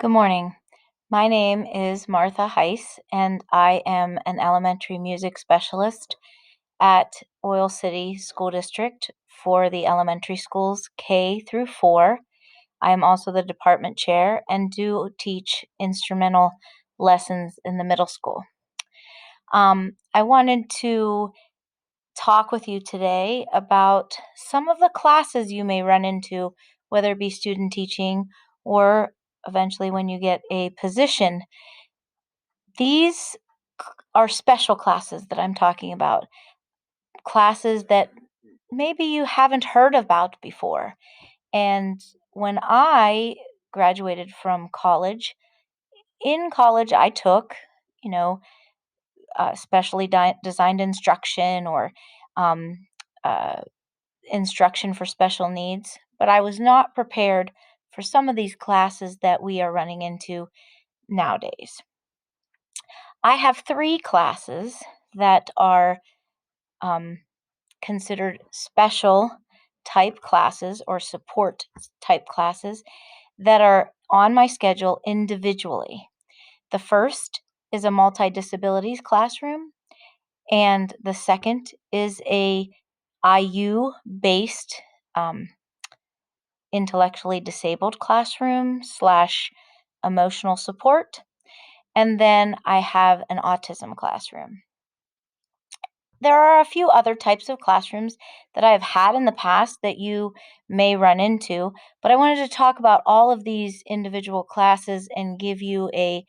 Good morning. My name is Martha Heise, and I am an elementary music specialist at Oil City School District for the elementary schools K through 4. I am also the department chair and do teach instrumental lessons in the middle school. I wanted to talk with you today about some of the classes you may run into, whether it be student teaching or eventually when you get a position. These are special classes that I'm talking about, classes that maybe you haven't heard about before. And when I graduated from college, in college I took, you know, specially designed instruction or um, uh, instruction for special needs, but I was not prepared for some of these classes that we are running into nowadays. I have 3 classes that are um, considered special type classes or support type classes that are on my schedule individually. The first is a multi-disabilities classroom, and the second is a IU based intellectually disabled classroom slash emotional support. And then I have an autism classroom. There are a few other types of classrooms that I've had in the past that you may run into, but I wanted to talk about all of these individual classes and give you a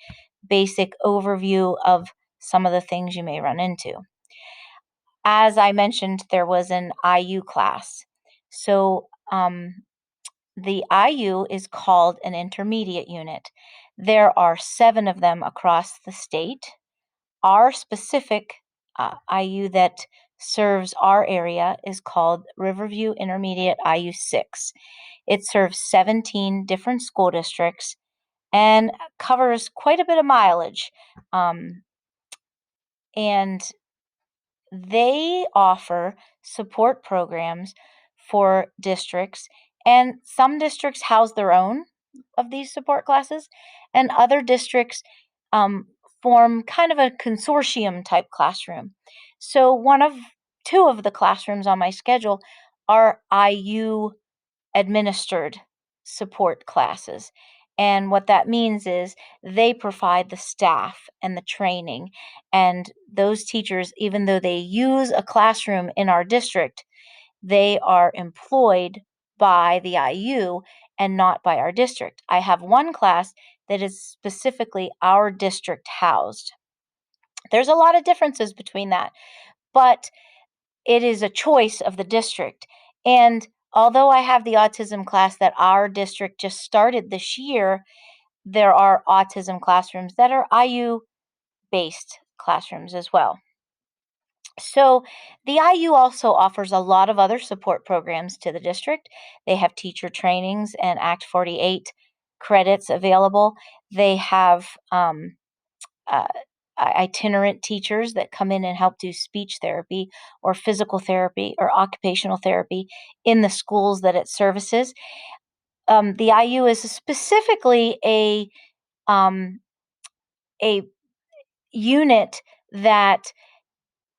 basic overview of some of the things you may run into. As I mentioned, there was an IU class. So the IU is called an intermediate unit. There are 7 of them across the state. Our specific IU that serves our area is called Riverview Intermediate IU 6. It serves 17 different school districts and covers quite a bit of mileage. And they offer support programs for districts, and some districts house their own of these support classes, and other districts um, form kind of a consortium type classroom. So one of 2 of the classrooms on my schedule are IU administered support classes. And what that means is they provide the staff and the training. And those teachers, even though they use a classroom in our district, they are employed by the IU and not by our district. I have one class that is specifically our district housed. There's a lot of differences between that, but it is a choice of the district. And although I have the autism class that our district just started this year, there are autism classrooms that are IU based classrooms as well. So the IU also offers a lot of other support programs to the district. They have teacher trainings and Act 48 credits available. They have uh, itinerant teachers that come in and help do speech therapy or physical therapy or occupational therapy in the schools that it services. The IU is specifically um, a unit that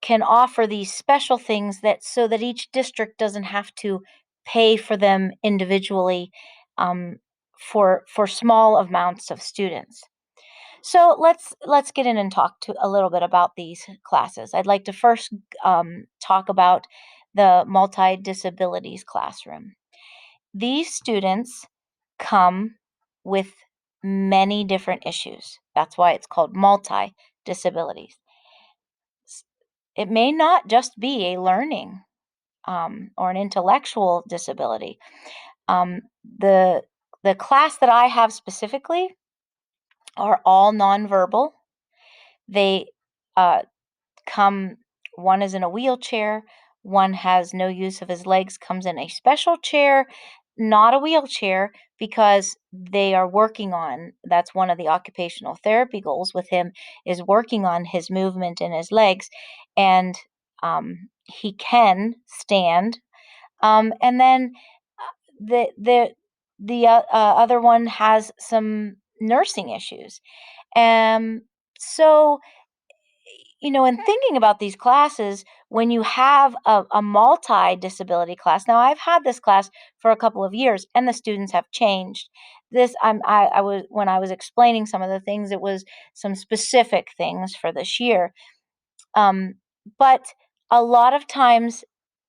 can offer these special things that so that each district doesn't have to pay for them individually um, for small amounts of students. So let's get in and talk to a little bit about these classes. I'd like to first talk about the multi-disabilities classroom. These students come with many different issues. That's why it's called multi-disabilities. It may not just be a learning or an intellectual disability. Um, the the class that I have specifically are all nonverbal. They uh, come, one is in a wheelchair, one has no use of his legs, comes in a special chair, not a wheelchair, because they are working on, that's one of the occupational therapy goals with him, is working on his movement in his legs, and he can stand. And then the other one has some nursing issues. So, in thinking about these classes, when you have a multi-disability class, now I've had this class for a couple of years, and the students have changed. I was when I was explaining some of the things, it was some specific things for this year. Um, but a lot of times,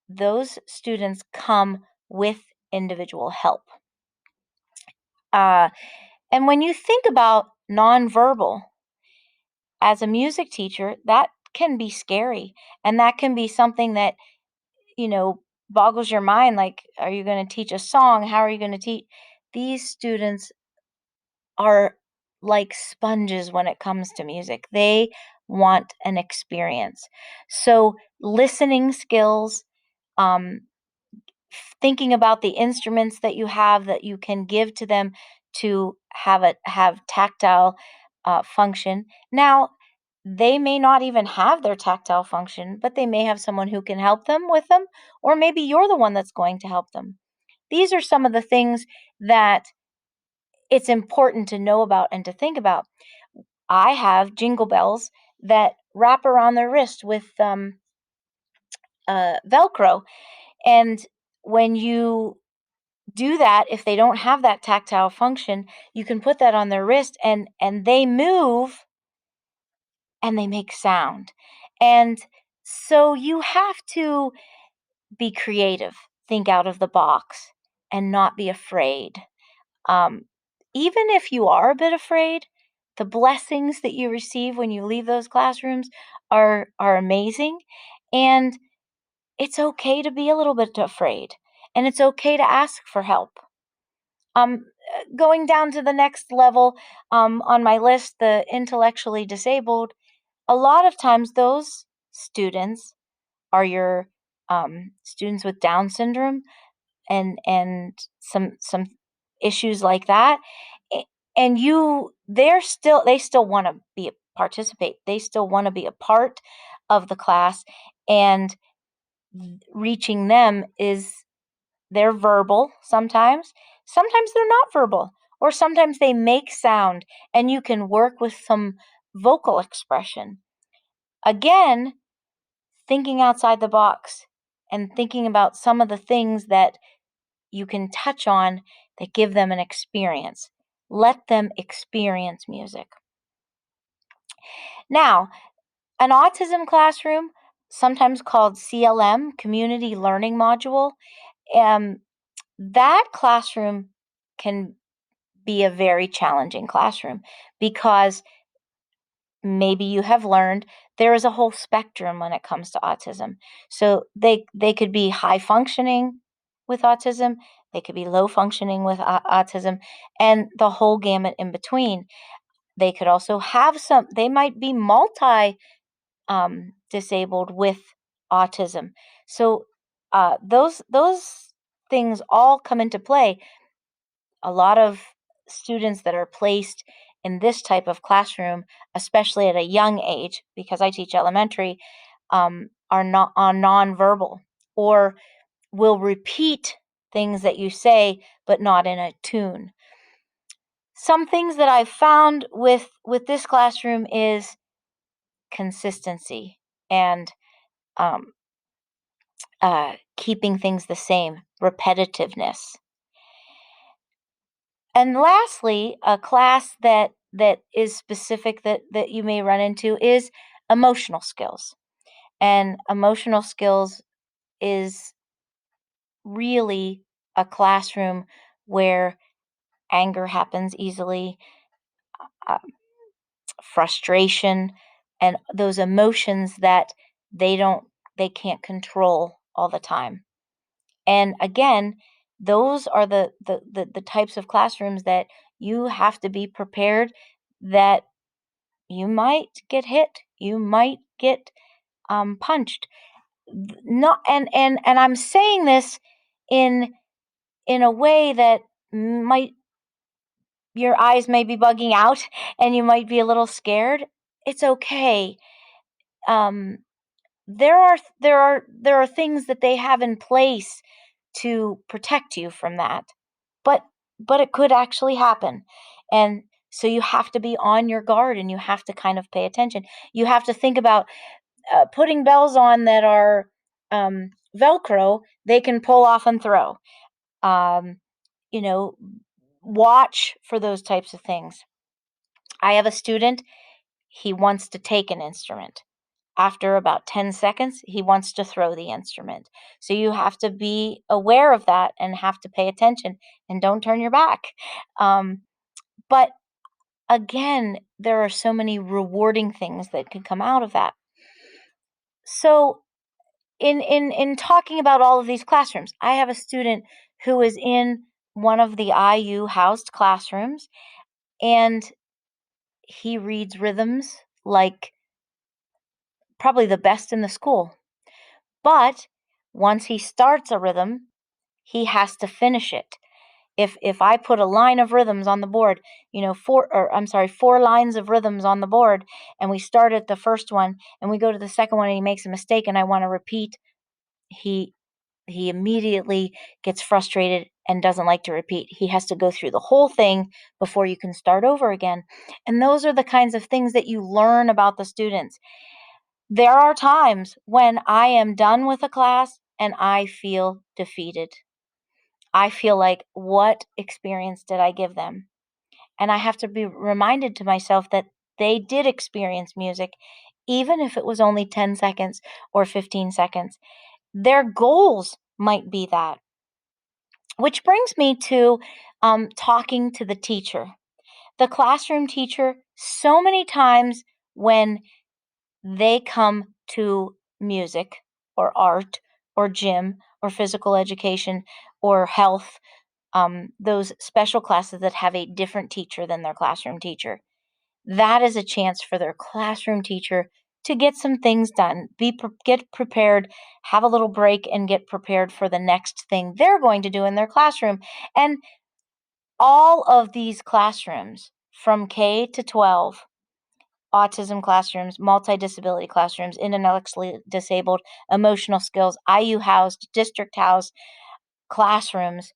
those students come with individual help. Uh, and when you think about nonverbal, as a music teacher, that can be scary. And that can be something that, you know, boggles your mind. Like, are you going to teach a song? How are you going to teach? These students are like sponges when it comes to music. They want an experience. So, listening skills, um, thinking about the instruments that you have that you can give to them to have tactile function. Now, they may not even have their tactile function, but they may have someone who can help them with them, or maybe you're the one that's going to help them. These are some of the things that it's important to know about and to think about. I have jingle bells that wrap around their wrist with Velcro, and when you do that, if they don't have that tactile function, you can put that on their wrist, and they move and they make sound. And so you have to be creative, think out of the box, and not be afraid. Um, Even if you are a bit afraid, the blessings that you receive when you leave those classrooms are amazing. And it's okay to be a little bit afraid, and it's okay to ask for help. Going down to the next level on my list, the intellectually disabled, a lot of times those students are your students with Down syndrome and some issues like that. A- And they still want to be participate. They still want to be a part of the class, and reaching them is they're verbal sometimes. Sometimes they're not verbal, or sometimes they make sound, and you can work with some vocal expression. Again, thinking outside the box and thinking about some of the things that you can touch on that give them an experience. Let them experience music. Now, an autism classroom, sometimes called CLM, Community Learning Module, um, that classroom can be a very challenging classroom because maybe you have learned there is a whole spectrum when it comes to autism. So they could be high functioning with autism, they could be low functioning with autism, and the whole gamut in between. They could also have they might be multi disabled with autism. So those things all come into play. A lot of students that are placed in this type of classroom, especially at a young age, because I teach elementary, are not on nonverbal, or will repeat things that you say but not in a tune. Some things that I've found with this classroom is consistency and um, keeping things the same, repetitiveness. And lastly, a class that is specific that you may run into is emotional skills. And emotional skills is really a classroom where anger happens easily, uh, frustration, and those emotions that they don't they can't control all the time. And again, those are the types of classrooms that you have to be prepared that you might get hit, you might get punched. Not and I'm saying this in in a way that might your eyes may be bugging out and you might be a little scared. It's okay. Um, there are things that they have in place to protect you from that, but but it could actually happen. And So you have to be on your guard and you have to kind of pay attention. You have to think about putting bells on that are Velcro, they can pull off and throw. Um, you know, watch for those types of things. I have a student, he wants to take an instrument. After about 10 seconds, he wants to throw the instrument. So you have to be aware of that and have to pay attention and don't turn your back. But again, there are so many rewarding things that can come out of that. So in talking about all of these classrooms, I have a student who is in one of the IU housed classrooms, and he reads rhythms like probably the best in the school. But once he starts a rhythm, he has to finish it. If I put a line of rhythms on the board, four lines of rhythms on the board, and we start at the first one and we go to the second one and he makes a mistake and I want to repeat, he he immediately gets frustrated and doesn't like to repeat. He has to go through the whole thing before you can start over again. And those are the kinds of things that you learn about the students. There are times when I am done with a class and I feel defeated. I feel like, what experience did I give them? And I have to be reminded to myself that they did experience music, even if it was only 10 seconds or 15 seconds. Their goals might be that. Which brings me to talking to the teacher. The classroom teacher, so many times when they come to music or art or gym or physical education or health, those special classes that have a different teacher than their classroom teacher, that is a chance for their classroom teacher to get some things done, get prepared, have a little break, and get prepared for the next thing they're going to do in their classroom. And all of these classrooms from K to 12, autism classrooms, multi-disability classrooms, intellectually disabled, emotional skills, IU housed, district housed classrooms,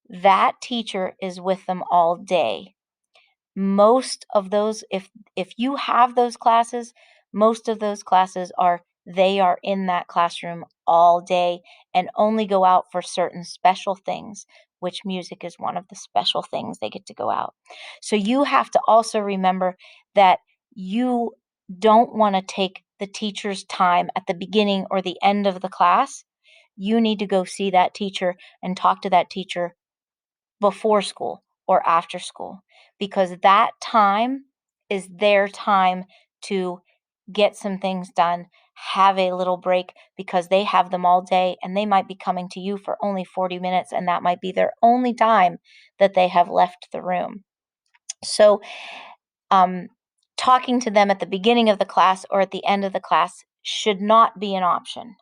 that teacher is with them all day. Most of those, if you have those classes, most of those classes are, they are in that classroom all day and only go out for certain special things, which music is one of the special things they get to go out. So you have to also remember that you don't want to take the teacher's time at the beginning or the end of the class. You need to go see that teacher and talk to that teacher before school or after school, because that time is their time to get some things done, have a little break, because they have them all day and they might be coming to you for only 40 minutes and that might be their only time that they have left the room. So, um, talking to them at the beginning of the class or at the end of the class should not be an option.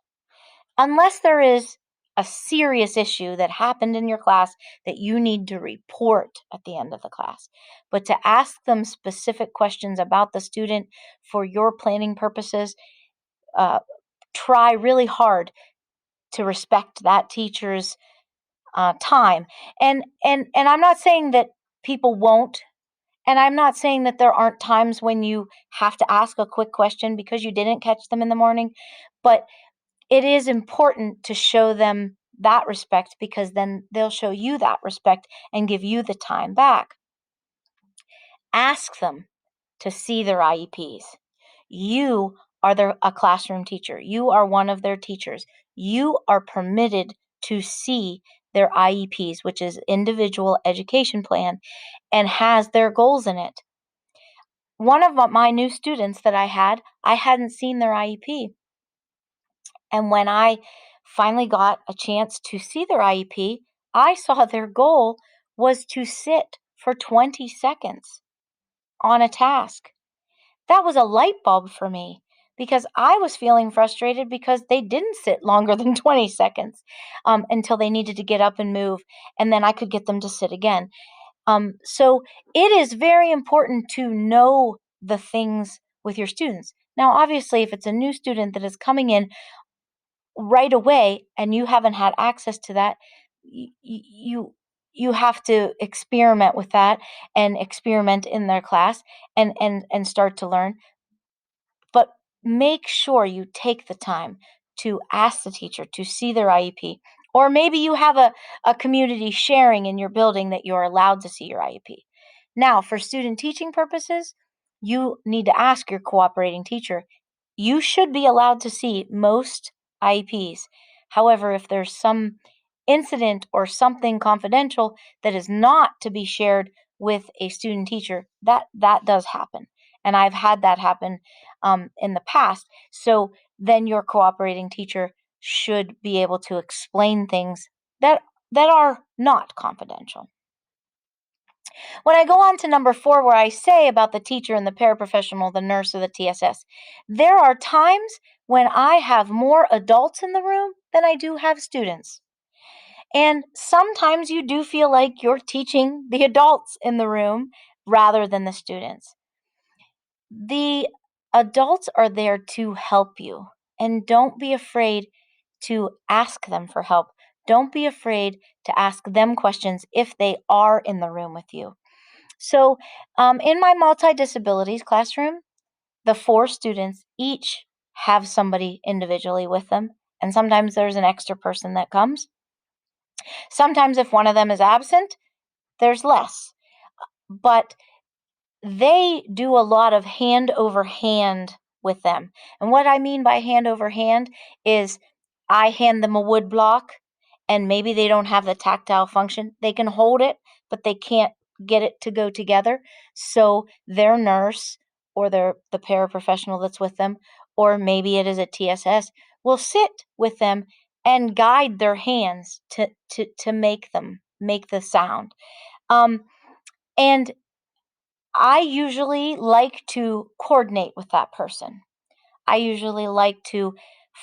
Unless there is a serious issue that happened in your class that you need to report at the end of the class. But to ask them specific questions about the student for your planning purposes, uh, try really hard to respect that teacher's time. And I'm not saying that people won't. And I'm not saying that there aren't times when you have to ask a quick question because you didn't catch them in the morning. But it is important to show them that respect, because then they'll show you that respect and give you the time back. Ask them to see their IEPs. You are a classroom teacher. You are one of their teachers. You are permitted to see their IEPs, which is individual education plan, and has their goals in it. One of my new students that I hadn't seen their IEP. And when I finally got a chance to see their IEP, I saw their goal was to sit for 20 seconds on a task. That was a light bulb for me because I was feeling frustrated because they didn't sit longer than 20 seconds until they needed to get up and move, and then I could get them to sit again. So it is very important to know the things with your students. Now, obviously, if it's a new student that is coming in right away and you haven't had access to that, you you have to experiment with that and experiment in their class and start to learn. But make sure you take the time to ask the teacher to see their IEP. Or maybe you have a community sharing in your building that you're allowed to see your IEP. Now, for student teaching purposes, you need to ask your cooperating teacher. You should be allowed to see most IEPs. However, if there's some incident or something confidential that is not to be shared with a student teacher, that does happen. And I've had that happen in the past. So then your cooperating teacher should be able to explain things that that are not confidential. When I go on to number 4, where I say about the teacher and the paraprofessional, the nurse, or the TSS, there are times when I have more adults in the room than I do have students. And sometimes you do feel like you're teaching the adults in the room rather than the students. The adults are there to help you, and don't be afraid to ask them for help. Don't be afraid to ask them questions if they are in the room with you. So, in my multi disabilities classroom, the 4 students each have somebody individually with them, and sometimes there's an extra person that comes. Sometimes, if one of them is absent, there's less. But they do a lot of hand over hand with them. And what I mean by hand over hand is I hand them a wood block and maybe they don't have the tactile function. They can hold it, but they can't get it to go together. So their nurse or the paraprofessional that's with them, or maybe it is a TSS, will sit with them and guide their hands to make the sound. Um, and I usually like to coordinate with that person. I usually like to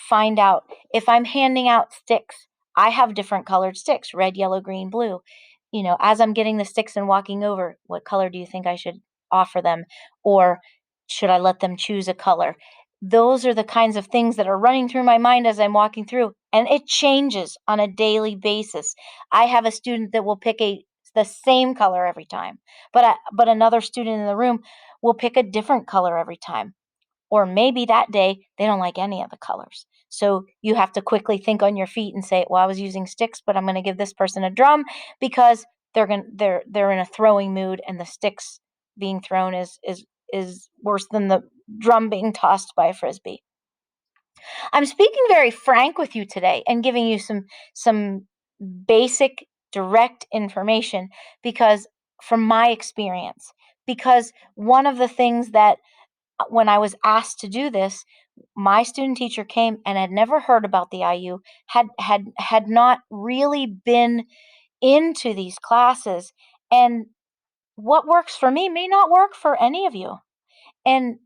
find out if I'm handing out sticks. I have different colored sticks, red, yellow, green, blue. As I'm getting the sticks and walking over, what color do you think I should offer them? Or should I let them choose a color? Those are the kinds of things that are running through my mind as I'm walking through, and it changes on a daily basis. I have a student that will pick the same color every time, but another student in the room will pick a different color every time. Or maybe that day they don't like any of the colors. So you have to quickly think on your feet and say, "Well, I was using sticks, but I'm going to give this person a drum because they're in a throwing mood, and the sticks being thrown is worse than the drum being tossed by a frisbee." I'm speaking very frank with you today and giving you some basic direct information because from my experience, because one of the things that when I was asked to do this, my student teacher came and had never heard about the IU, had not really been into these classes, and what works for me may not work for any of you. And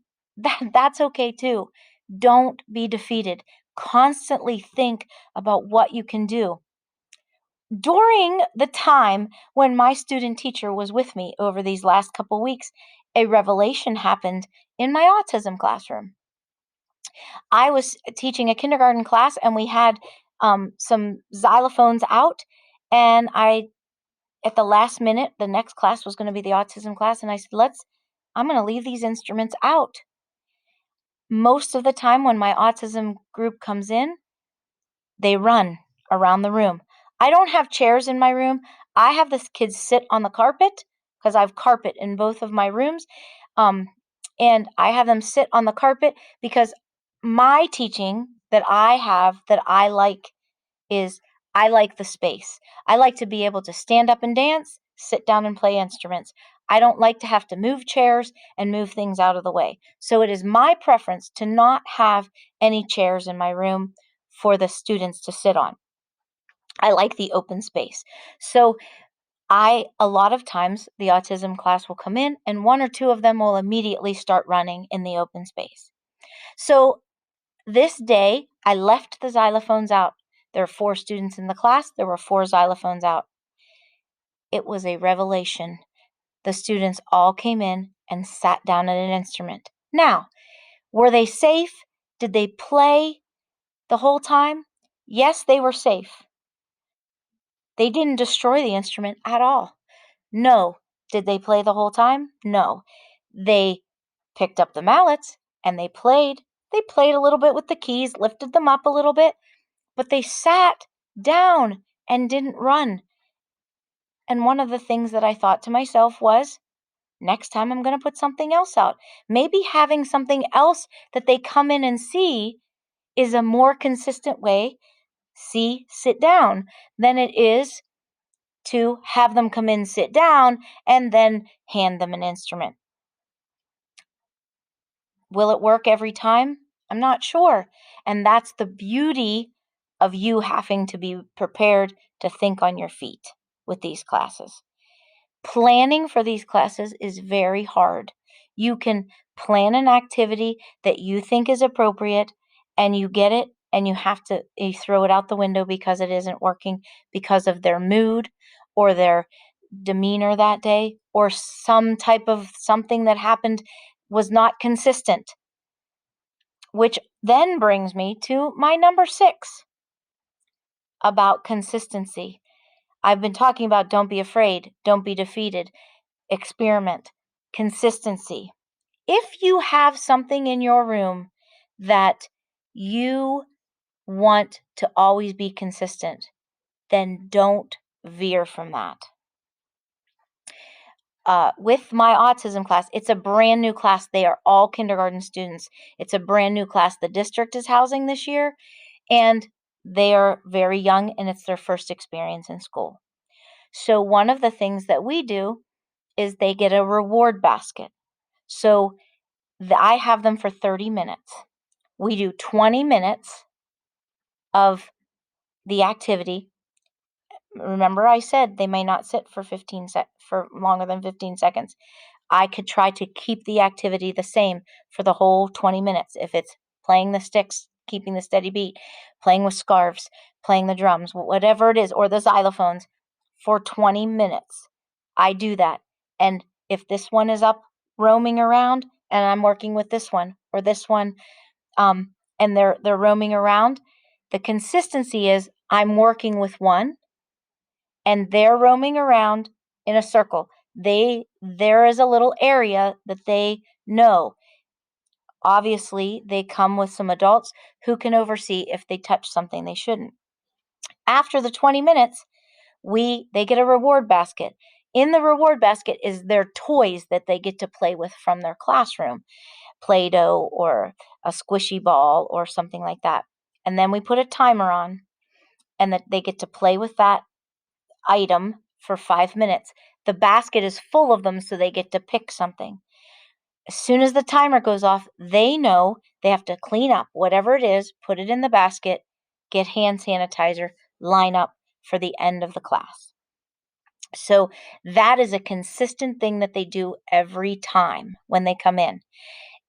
that's okay too. Don't be defeated. Constantly think about what you can do. During the time when my student teacher was with me over these last couple weeks, a revelation happened in my autism classroom. I was teaching a kindergarten class and we had some xylophones out. And at the last minute, the next class was going to be the autism class. And I said, I'm going to leave these instruments out. Most of the time, when my autism group comes in, they run around the room. I don't have chairs in my room. I have the kids sit on the carpet because I have carpet in both of my rooms. Um, and I have them sit on the carpet because my teaching that I have that I like is I like the space. I like to be able to stand up and dance, sit down and play instruments. I don't like to have to move chairs and move things out of the way. So it is my preference to not have any chairs in my room for the students to sit on. I like the open space. So a lot of times the autism class will come in and one or two of them will immediately start running in the open space. So this day, I left the xylophones out. There were 4 students in the class. There were 4 xylophones out. It was a revelation. The students all came in and sat down at an instrument. Now, were they safe? Did they play the whole time? Yes, they were safe. They didn't destroy the instrument at all. No. Did they play the whole time? No. They picked up the mallets and they played. They played a little bit with the keys, lifted them up a little bit, but they sat down and didn't run. And one of the things that I thought to myself was, next time I'm going to put something else out. Maybe having something else that they come in and see is a more consistent way, see, sit down, than it is to have them come in, sit down, and then hand them an instrument. Will it work every time? I'm not sure. And that's the beauty of you having to be prepared to think on your feet with these classes. Planning for these classes is very hard. You can plan an activity that you think is appropriate and you get it and you throw it out the window because it isn't working because of their mood or their demeanor that day or some type of something that happened was not consistent. Which then brings me to my number 6 about consistency. I've been talking about don't be afraid, don't be defeated, experiment, consistency. If you have something in your room that you want to always be consistent, then don't veer from that. With my autism class, it's a brand new class. They are all kindergarten students. It's a brand new class the district is housing this year, and they are very young, and it's their first experience in school. So one of the things that we do is they get a reward basket. So I have them for 30 minutes. We do 20 minutes of the activity. Remember I said they may not sit for for longer than 15 seconds. I could try to keep the activity the same for the whole 20 minutes. If it's playing the sticks, keeping the steady beat, playing with scarves, playing the drums, whatever it is, or the xylophones, for 20 minutes. I do that. And if this one is up roaming around and I'm working with this one or this one, and they're roaming around, the consistency is I'm working with one and they're roaming around in a circle. There is a little area that they know. Obviously, they come with some adults who can oversee if they touch something they shouldn't. After the 20 minutes, they get a reward basket. In the reward basket is their toys that they get to play with from their classroom, Play-Doh or a squishy ball or something like that. And then we put a timer on and that they get to play with that item for 5 minutes. The basket is full of them, so they get to pick something. As soon as the timer goes off, they know they have to clean up whatever it is, put it in the basket, get hand sanitizer, line up for the end of the class. So that is a consistent thing that they do every time when they come in.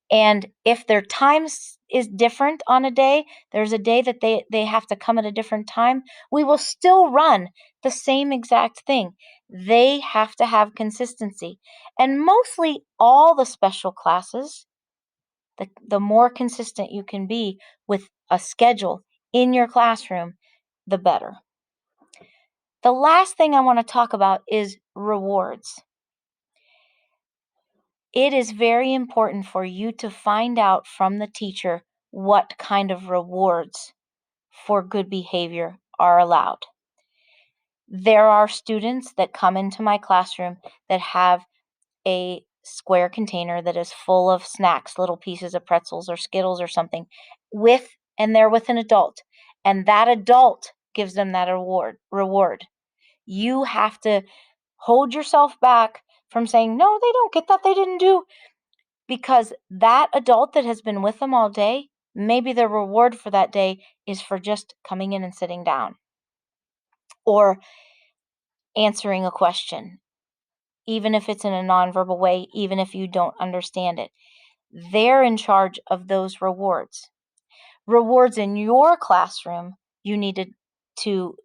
And if their time is different on a day, there's a day that they have to come at a different time, we will still run the same exact thing. They have to have consistency. And mostly all the special classes, the more consistent you can be with a schedule in your classroom, the better. The last thing I want to talk about is rewards. It is very important for you to find out from the teacher what kind of rewards for good behavior are allowed. There are students that come into my classroom that have a square container that is full of snacks, little pieces of pretzels or Skittles or something, and they're with an adult, and that adult gives them that reward. You have to hold yourself back from saying, no, they don't get that, they didn't do, because that adult that has been with them all day, maybe the reward for that day is for just coming in and sitting down or answering a question, even if it's in a nonverbal way, even if you don't understand it. They're in charge of those rewards. Rewards in your classroom, you needed to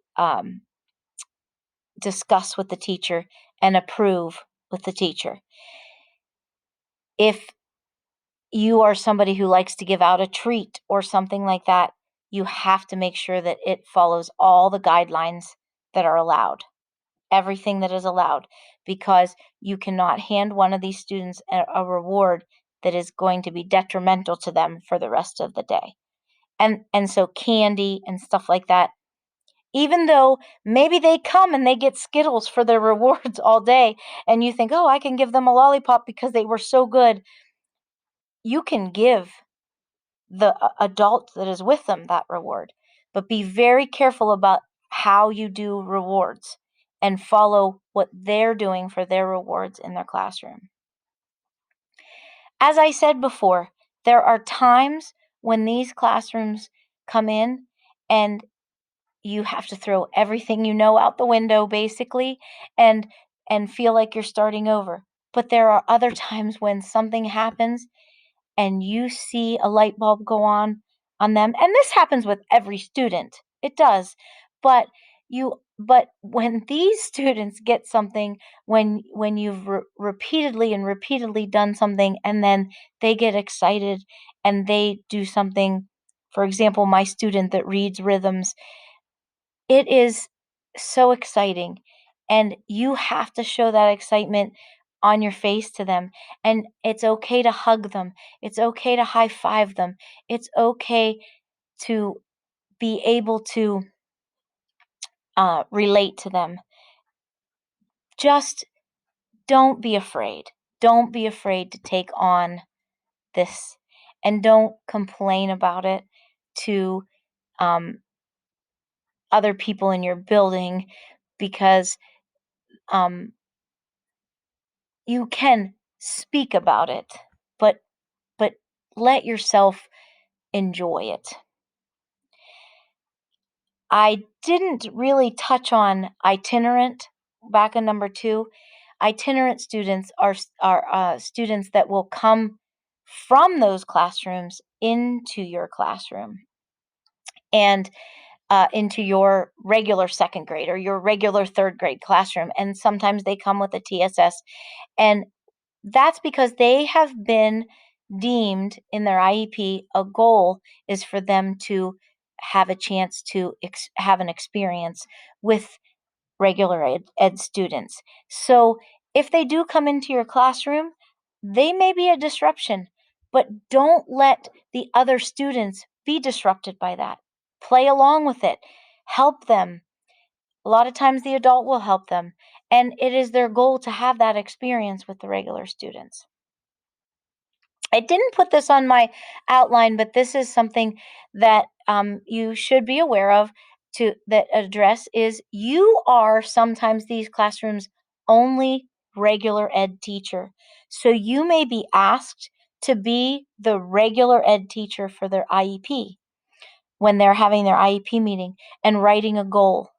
discuss with the teacher and approve with the teacher. If you are somebody who likes to give out a treat or something like that, you have to make sure that it follows all the guidelines that are allowed, everything that is allowed, because you cannot hand one of these students a reward that is going to be detrimental to them for the rest of the day. And so candy and stuff like that, even though maybe they come and they get Skittles for their rewards all day, and you think, oh, I can give them a lollipop because they were so good, you can give the adult that is with them that reward. But be very careful about how you do rewards and follow what they're doing for their rewards in their classroom. As I said before, there are times when these classrooms come in and you have to throw everything you know out the window basically, and feel like you're starting over. But there are other times when something happens and you see a light bulb go on them, and this happens with every student, it does. But when these students get something, when you've repeatedly and repeatedly done something, and then they get excited and they do something, for example, my student that reads rhythms, it is so exciting, and you have to show that excitement on your face to them, and it's okay to hug them, it's okay to high five them, it's okay to be able to relate to them. Just don't be afraid. Don't be afraid to take on this, and don't complain about it to um, other people in your building, because um, you can speak about it, but but let yourself enjoy it. I didn't really touch on itinerant back in number 2. Itinerant students are students that will come from those classrooms into your classroom, and into your regular second grade or your regular third grade classroom, and sometimes they come with a TSS, and that's because they have been deemed in their IEP, a goal is for them to have a chance to have an experience with regular ed students. So if they do come into your classroom, they may be a disruption, but don't let the other students be disrupted by that. Play along with it, help them. A lot of times the adult will help them, and it is their goal to have that experience with the regular students. I didn't put this on my outline, but this is something that you should be aware of, to that address is you are sometimes these classrooms only regular ed teacher. So you may be asked to be the regular ed teacher for their IEP when they're having their IEP meeting and writing a goal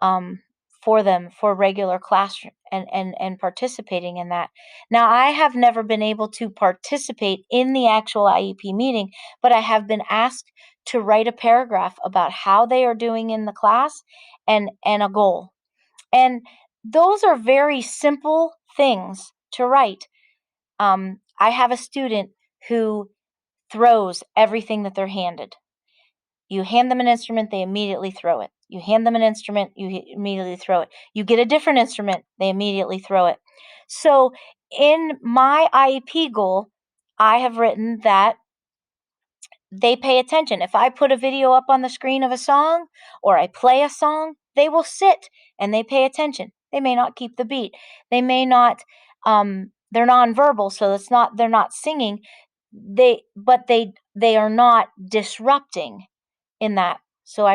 um, for them for regular classroom, and participating in that. Now, I have never been able to participate in the actual IEP meeting, but I have been asked to write a paragraph about how they are doing in the class, and a goal. And those are very simple things to write. I have a student who throws everything that they're handed. You hand them an instrument, they immediately throw it. You hand them an instrument, you immediately throw it. You get a different instrument, they immediately throw it. So in my IEP goal, I have written that they pay attention. If I put a video up on the screen of a song or I play a song, they will sit and they pay attention. They may not keep the beat. They may not they're nonverbal, so they're not singing. They are not disrupting in that. So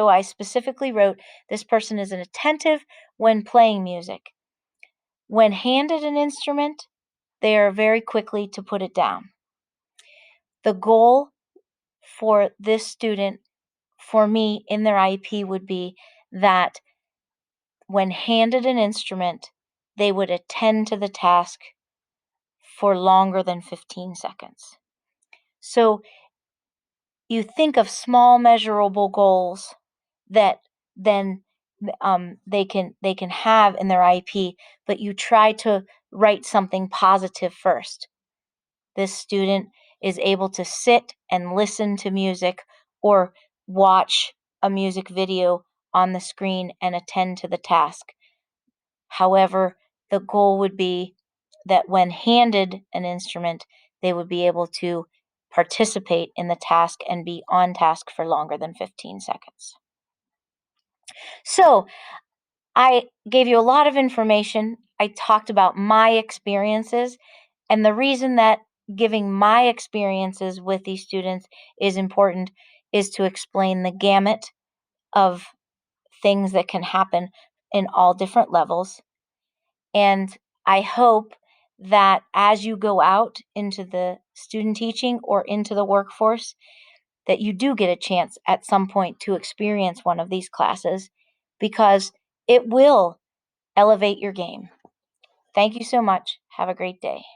I specifically wrote, this person is attentive when playing music. When handed an instrument, they are very quickly to put it down. The goal for this student, for me in their IEP, would be that when handed an instrument, they would attend to the task for longer than 15 seconds. So you think of small measurable goals that then they can have in their IEP, but you try to write something positive first. This student is able to sit and listen to music or watch a music video on the screen and attend to the task. However, the goal would be that when handed an instrument, they would be able to participate in the task and be on task for longer than 15 seconds. So, I gave you a lot of information. I talked about my experiences, and the reason that giving my experiences with these students is important is to explain the gamut of things that can happen in all different levels. And I hope that as you go out into the student teaching or into the workforce, that you do get a chance at some point to experience one of these classes because it will elevate your game. Thank you so much. Have a great day.